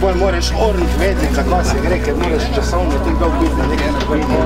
pol moraš ornih vedeti, za kaj se gre, ker moraš časovno tako dolgo biti na nekaj trgovini.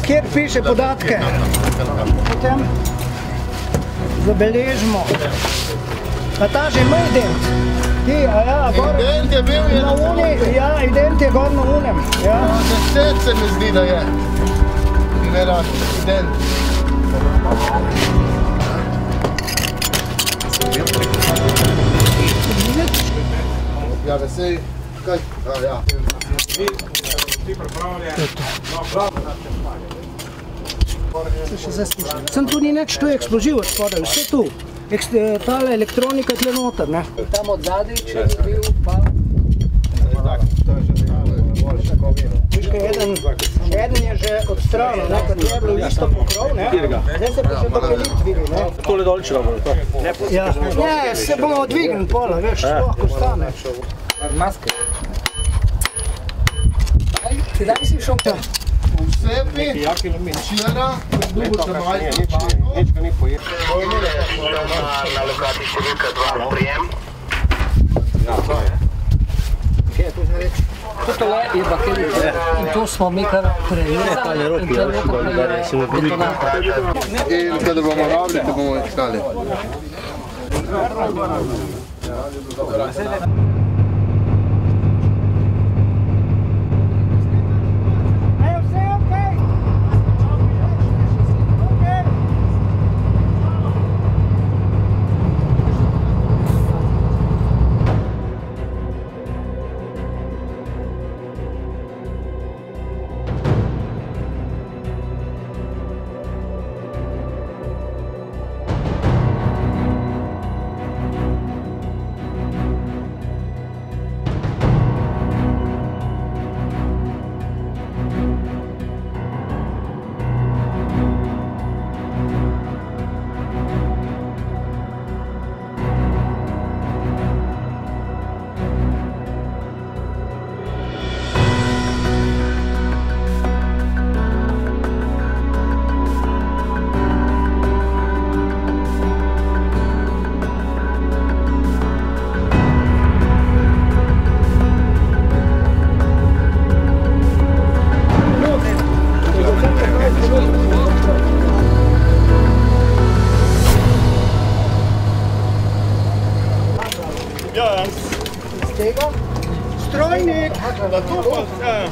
Kjer piše podatke, potem zabeležimo. A ta že ima ident? Ti, a ja, gor Ident je bil na uni, ja, ident je gor na unem. Ja. 10 se mi zdi, da je. Ne rad, ident. Ja, vesej, kaj? Ja. Se še zdaj slušam. Sem tu ni nič, tu je eksploziv od spodaj, vse tu. Tale elektronika tle noter, ne? Tam od zadaj, če je bil pa... Eden je že odstranil, ne? Kad je bilo isto pokrov, ne? Zdaj se pa še dokelit vidi, ne? Tole dolče bomo, to? Ja, ne, se bomo odvignili pola, veš, lahko stane. Maske. Kdaj si šel tam? Vsepi, včera, drugo za majko. Nič ga ni pojedel. Na lokaciji številka 2, prijem. Ja, to je. Kje je to zdaj reči? Tole je bakelica in to smo mi kar prerezali. In kada bomo rabili, te bomo iskali. Ja, Z tega? Strojnik! na to pa, ja.